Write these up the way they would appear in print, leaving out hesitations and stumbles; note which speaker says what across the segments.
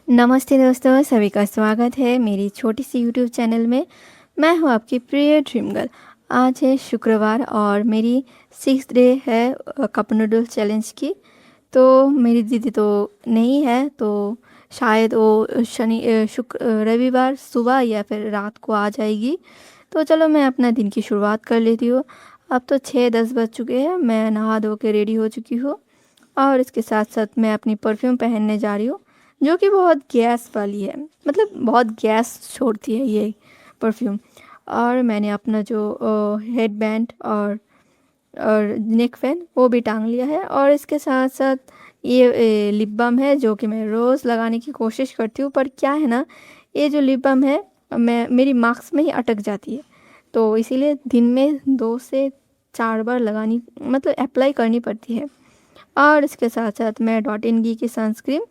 Speaker 1: नमस्ते दोस्तों, सभी का स्वागत है मेरी छोटी सी यूट्यूब चैनल में। मैं हूं आपकी प्रिय ड्रीम गर्ल। आज है शुक्रवार और मेरी 6th डे है कप नूडल्स चैलेंज की। तो मेरी दीदी तो नहीं है, तो शायद वो रविवार सुबह या फिर रात को आ जाएगी। तो चलो मैं अपना दिन की शुरुआत कर लेती हूँ। अब तो 6:10 बज चुके हैं। मैं नहा धो के रेडी हो चुकी हूँ और इसके साथ साथ मैं अपनी परफ्यूम पहनने जा रही हूँ, जो कि बहुत गैस वाली है। मतलब बहुत गैस छोड़ती है ये परफ्यूम। और मैंने अपना जो हेड बैंड और नेक फैन वो भी टांग लिया है। और इसके साथ साथ ये लिप बाम है, जो कि मैं रोज़ लगाने की कोशिश करती हूँ। पर क्या है ना, ये जो लिप बाम है मैं मेरी मार्क्स में ही अटक जाती है। तो इसीलिए दिन में 2 से 4 बार लगानी, मतलब अप्लाई करनी पड़ती है। और इसके साथ साथ मैं डॉट इन की सनस्क्रीन,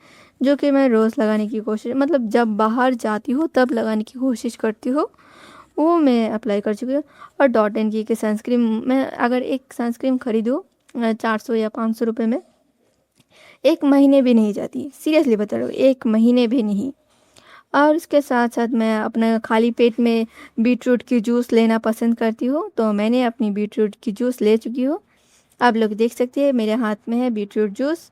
Speaker 1: जो कि मैं रोज़ लगाने की कोशिश, मतलब जब बाहर जाती हूँ तब लगाने की कोशिश करती हूँ, वो मैं अप्लाई कर चुकी हूँ। और डॉट इन की सनस्क्रीन मैं अगर एक सनस्क्रीन खरीदूँ 400 या 500 रुपये में, 1 महीने भी नहीं जाती। सीरियसली बता रहा हूँ, 1 महीने भी नहीं। और इसके साथ साथ मैं अपना खाली पेट में बीटरूट की जूस लेना पसंद करती हूँ। तो मैंने अपनी बीटरूट की जूस ले चुकी हूँ। आप लोग देख सकते हैं मेरे हाथ में है बीटरूट जूस।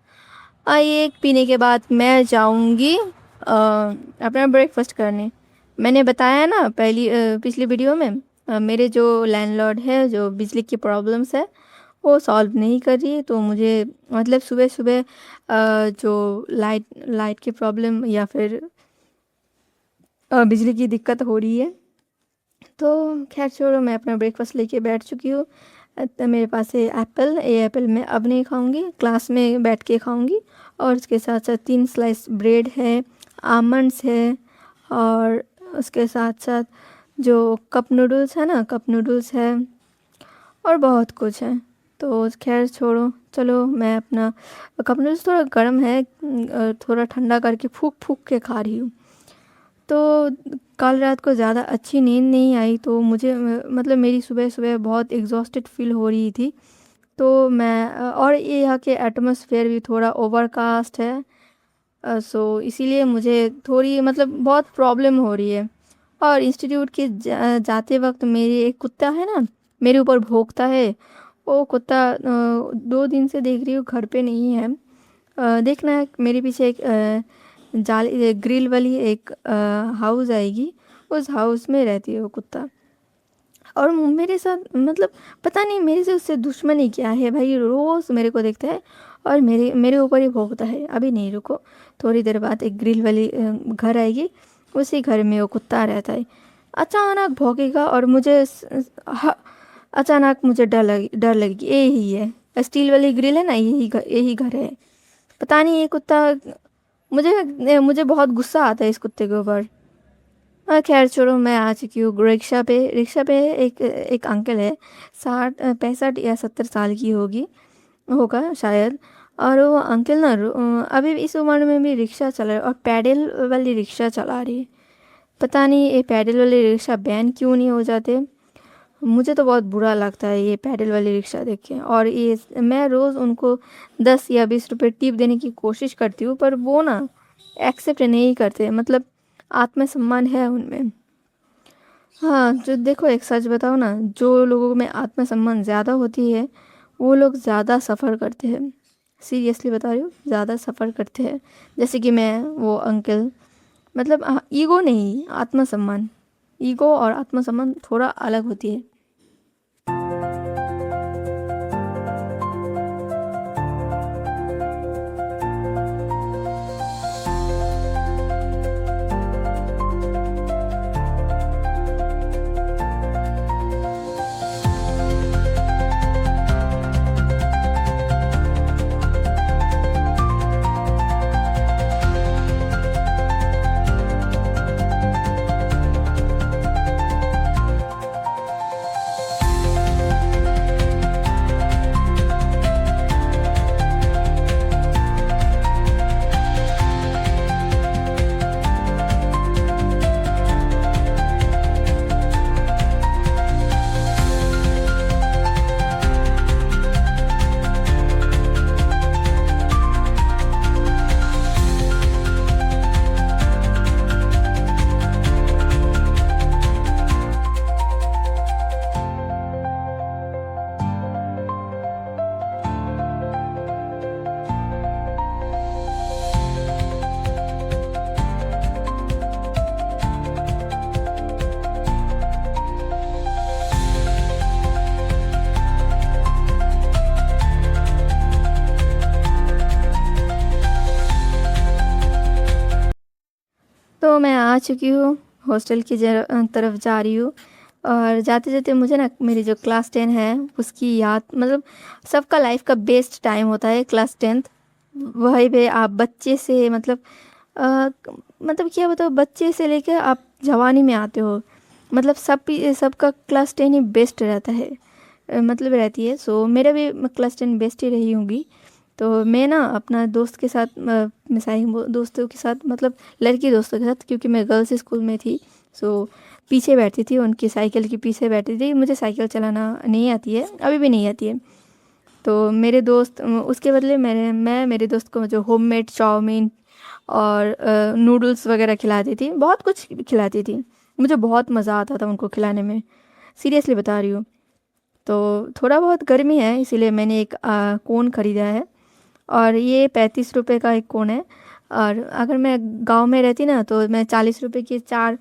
Speaker 1: और ये पीने के बाद मैं जाऊंगी अपना ब्रेकफास्ट करने। मैंने बताया ना पिछली वीडियो में, मेरे जो लैंडलॉर्ड है, जो बिजली की प्रॉब्लम्स है वो सॉल्व नहीं कर रही है। तो मुझे मतलब सुबह सुबह जो लाइट की प्रॉब्लम या फिर बिजली की दिक्कत हो रही है। तो खैर छोड़ो, मैं अपना ब्रेकफास्ट लेके बैठ चुकी हूँ। तो मेरे पास है एप्पल। ये एप्पल मैं अब नहीं खाऊंगी, क्लास में बैठ के खाऊंगी। और उसके साथ साथ 3 स्लाइस ब्रेड है, आमंड्स है, और उसके साथ साथ जो कप नूडल्स है ना, कप नूडल्स है, और बहुत कुछ है। तो खैर छोड़ो, चलो मैं अपना कप नूडल्स थोड़ा गर्म है, थोड़ा ठंडा करके फूक फूक के खा रही हूँ। तो कल रात को ज़्यादा अच्छी नींद नहीं आई, तो मुझे मतलब मेरी सुबह सुबह बहुत एग्जॉस्टेड फील हो रही थी। तो मैं और ये यहाँ के एटमॉस्फेयर भी थोड़ा ओवरकास्ट है। सो इसीलिए मुझे थोड़ी मतलब बहुत प्रॉब्लम हो रही है। और इंस्टीट्यूट के जाते वक्त मेरी एक कुत्ता है ना, मेरे ऊपर भौंकता है। वो कुत्ता 2 दिन से देख रही हूँ घर पे नहीं है। देखना है मेरे पीछे एक जाली ग्रिल वाली एक हाउस आएगी, उस हाउस में रहती है वो कुत्ता। और मेरे साथ मतलब पता नहीं मेरे से उससे दुश्मनी क्या है भाई, रोज़ मेरे को देखता है और मेरे मेरे ऊपर ही भौंकता है। अभी नहीं, रुको, थोड़ी देर बाद एक ग्रिल वाली घर आएगी, उसी घर में वो कुत्ता रहता है। अचानक भौंकेगा और अचानक मुझे डर लगेगी। यही है स्टील वाली ग्रिल है ना, यही घर है। पता नहीं ये कुत्ता, मुझे बहुत गुस्सा आता है इस कुत्ते के ऊपर। खैर छोड़ो, मैं आ चुकी हूँ रिक्शा पे एक एक अंकल है, 65 या 70 साल की होगा शायद। और वो अंकल ना अभी इस उम्र में भी रिक्शा चला रहे और पैडल वाली रिक्शा चला रही है। पता नहीं ये पैडल वाली रिक्शा बैन क्यों नहीं हो जाते। मुझे तो बहुत बुरा लगता है ये पैडल वाली रिक्शा देख के। और ये मैं रोज़ उनको 10 या 20 रुपए टिप देने की कोशिश करती हूँ, पर वो ना एक्सेप्ट नहीं करते। मतलब आत्मसम्मान है उनमें। हाँ, जो देखो, एक सच बताओ ना, जो लोगों में आत्मसम्मान ज़्यादा होती है वो लोग ज़्यादा सफ़र करते हैं। सीरियसली बता रही हूँ, ज़्यादा सफ़र करते हैं। जैसे कि मैं, वो अंकल, मतलब ईगो नहीं, आत्मसम्मान। ईगो और आत्मसम्मान थोड़ा अलग होती है। तो मैं आ चुकी हूँ, हॉस्टल की तरफ जा रही हूँ। और जाते-जाते मुझे ना मेरी जो क्लास 10 है उसकी याद, मतलब सबका लाइफ़ का बेस्ट टाइम होता है क्लास 10th। वहीं पे आप बच्चे से मतलब मतलब क्या बताऊँ, बच्चे से लेकर आप जवानी में आते हो। मतलब सबका क्लास 10 ही बेस्ट रहता है, मतलब रहती है। सो मेरा भी क्लास 10 बेस्ट ही रही होंगी। तो मैं ना अपना दोस्त के साथ मैं सारी दोस्तों के साथ, मतलब लड़की दोस्तों के साथ, क्योंकि मैं गर्ल्स स्कूल में थी। सो पीछे बैठती थी, उनकी साइकिल के पीछे बैठती थी। मुझे साइकिल चलाना नहीं आती है, अभी भी नहीं आती है। तो मेरे दोस्त उसके बदले मैं मेरे दोस्त को जो होममेड चाउमीन और नूडल्स वगैरह खिलाती थी, बहुत कुछ खिलाती थी। मुझे बहुत मज़ा आता था उनको खिलाने में, सीरियसली बता रही हूँ। तो थोड़ा बहुत गर्मी है इसीलिए मैंने एक कोन ख़रीदा है, और ये 35 रुपये का एक कोन है। और अगर मैं गांव में रहती ना तो मैं 40 रुपये की 4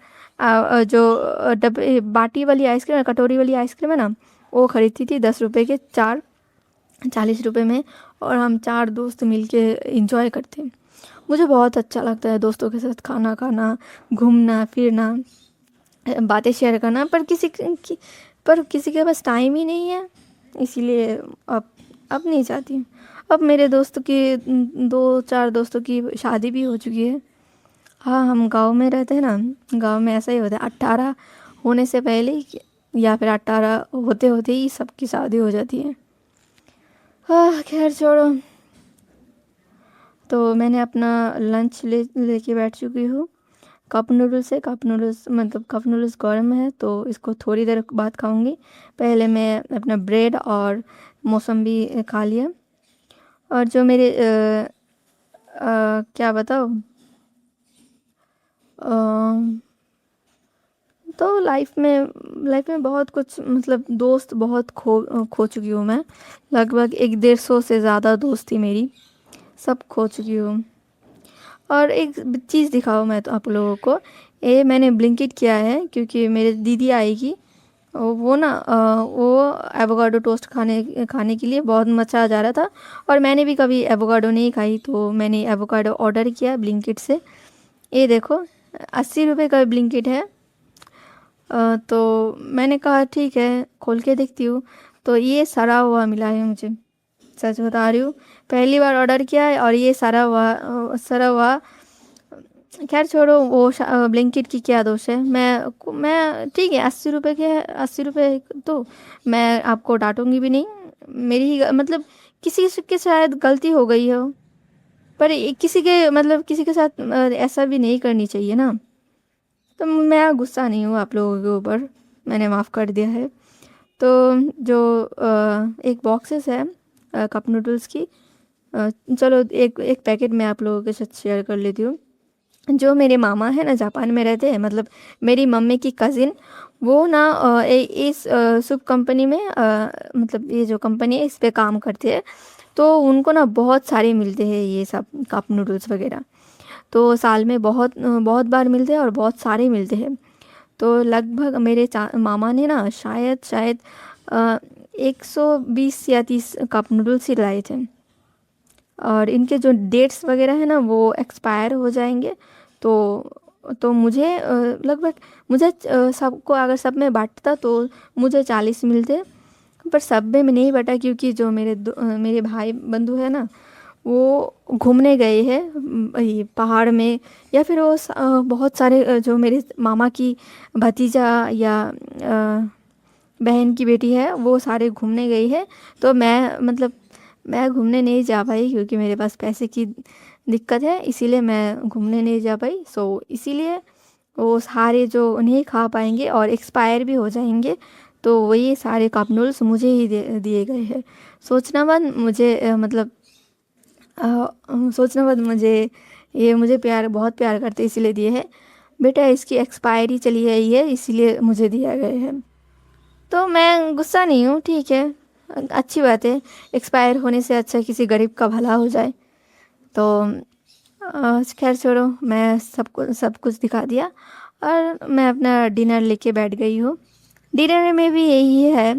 Speaker 1: जो डब्बे बाटी वाली आइसक्रीम है, कटोरी वाली आइसक्रीम है ना, वो ख़रीदती थी 10 रुपये के 4, 40 रुपये में। और हम 4 दोस्त मिलके इंजॉय करते हैं। मुझे बहुत अच्छा लगता है दोस्तों के साथ खाना खाना, घूमना फिरना, बातें शेयर करना। पर किसी के पास टाइम ही नहीं है, इसीलिए अब अब नहीं चाहती हूँ। अब मेरे दोस्त की 2-4 दोस्तों की शादी भी हो चुकी है। हाँ, हम गांव में रहते हैं ना, गांव में ऐसा ही होता है, 18 होने से पहले ही या फिर 18 होते होते ही सबकी शादी हो जाती है। हाँ, खैर छोड़ो। तो मैंने अपना लंच लेके बैठ चुकी हूँ। कप नूडल्स, मतलब कप नूडल्स गर्म है तो इसको थोड़ी देर बाद खाऊंगी। पहले मैं अपना ब्रेड और मौसम्बी खा लिया। और जो मेरे क्या बताओ, तो लाइफ में बहुत कुछ, मतलब दोस्त बहुत खो चुकी हूँ मैं। लगभग 1-150 से ज़्यादा दोस्त थी मेरी, सब खो चुकी हूँ। और एक चीज़ दिखाओ मैं तो आप लोगों को, ये मैंने ब्लिंकिट किया है क्योंकि मेरी दीदी आएगी। वो ना वो एवोकाडो टोस्ट खाने खाने के लिए बहुत मचा जा रहा था, और मैंने भी कभी एवोकाडो नहीं खाई, तो मैंने एवोकाडो ऑर्डर किया ब्लिंकिट से। ये देखो, 80 रुपये का ब्लिंकिट है। तो मैंने कहा ठीक है, खोल के देखती हूँ। तो ये सड़ा हुआ मिला है मुझे, सच बता रही हूँ। पहली बार ऑर्डर किया है और ये सड़ा हुआ। खैर छोड़ो, वो ब्लिंकिट की क्या दोष है। मैं ठीक है, 80 रुपये के 80 रुपये तो मैं आपको डांटूंगी भी नहीं। मेरी ही मतलब किसी के शायद गलती हो गई हो, पर किसी के मतलब किसी के साथ ऐसा भी नहीं करनी चाहिए ना। तो मैं गुस्सा नहीं हूँ आप लोगों के ऊपर, मैंने माफ़ कर दिया है। तो जो एक बॉक्सेस है कप नूडल्स की, चलो एक एक पैकेट मैं आप लोगों के साथ शेयर कर लेती हूँ। जो मेरे मामा है ना, जापान में रहते हैं, मतलब मेरी मम्मी की कज़िन, वो ना इस शुभ कंपनी में, मतलब ये जो कंपनी है इस पे काम करते हैं। तो उनको ना बहुत सारे मिलते हैं ये सब कप नूडल्स वगैरह। तो साल में बहुत बार मिलते हैं और बहुत सारे मिलते हैं। तो लगभग मेरे मामा ने ना शायद शायद 120 या 30 कप नूडल्स ही लाए थे। और इनके जो डेट्स वगैरह है ना वो एक्सपायर हो जाएंगे। तो मुझे लगभग मुझे सबको अगर सब में बांटता तो मुझे 40 मिलते। पर सब में नहीं बटा क्योंकि जो मेरे भाई बंधु है ना, वो घूमने गए हैं ये पहाड़ में, या फिर वो बहुत सारे जो मेरे मामा की भतीजा या बहन की बेटी है वो सारे घूमने गई है। तो मैं घूमने नहीं जा पाई क्योंकि मेरे पास पैसे की दिक्कत है, इसीलिए मैं घूमने नहीं जा पाई। सो इसीलिए वो सारे जो नहीं खा पाएंगे और एक्सपायर भी हो जाएंगे, तो वही सारे कप नूडल्स मुझे ही दिए गए हैं। सोचना मत मुझे सोचना मत मुझे, ये मुझे बहुत प्यार करते इसीलिए दिए हैं। बेटा इसकी एक्सपायरी चली गई है इसीलिए मुझे दिया गया है। तो मैं गुस्सा नहीं हूँ, ठीक है, अच्छी बात है। एक्सपायर होने से अच्छा किसी गरीब का भला हो जाए। तो खैर छोड़ो, मैं सब कुछ दिखा दिया और मैं अपना डिनर लेके बैठ गई हूँ। डिनर में भी यही है।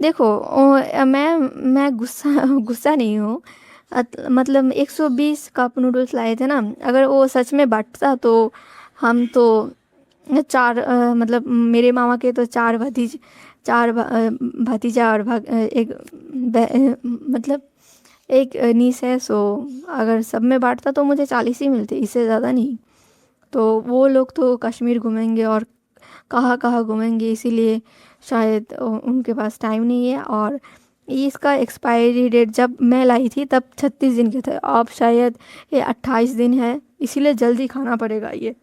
Speaker 1: देखो मैं गुस्सा गुस्सा नहीं हूँ। मतलब 120 कप नूडल्स लाए थे ना, अगर वो सच में बंटता तो हम तो चार मतलब मेरे मामा के तो भतीजा और मतलब एक नीस है। सो अगर सब में बांटता तो मुझे 40 ही मिलते, इससे ज़्यादा नहीं। तो वो लोग तो कश्मीर घूमेंगे और कहाँ कहाँ घूमेंगे, इसीलिए शायद उनके पास टाइम नहीं है। और इसका एक्सपायरी डेट जब मैं लाई थी तब 36 दिन के थे, अब शायद ये 28 दिन है, इसीलिए जल्दी खाना पड़ेगा ये,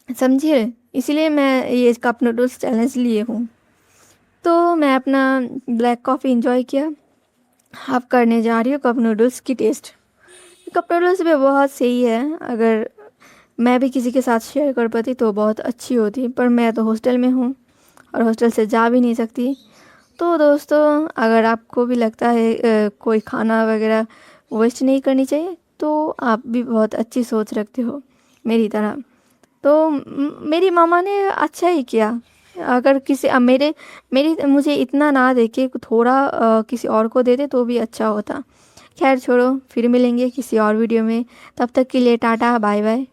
Speaker 1: समझिए। इसीलिए मैं ये कप नूडल्स चैलेंज लिए हूँ। तो मैं अपना ब्लैक कॉफ़ी इंजॉय किया। अब करने जा रही हूँ कप नूडल्स की टेस्ट। कप नूडल्स भी बहुत सही है, अगर मैं भी किसी के साथ शेयर कर पाती तो बहुत अच्छी होती, पर मैं तो हॉस्टल में हूँ और हॉस्टल से जा भी नहीं सकती। तो दोस्तों, अगर आपको भी लगता है कोई खाना वगैरह वेस्ट नहीं करनी चाहिए, तो आप भी बहुत अच्छी सोच रखते हो मेरी तरह। तो मेरी मामा ने अच्छा ही किया। अगर किसी मेरी मुझे इतना ना देके थोड़ा किसी और को दे दे तो भी अच्छा होता। खैर छोड़ो, फिर मिलेंगे किसी और वीडियो में। तब तक के लिए टाटा बाय बाय।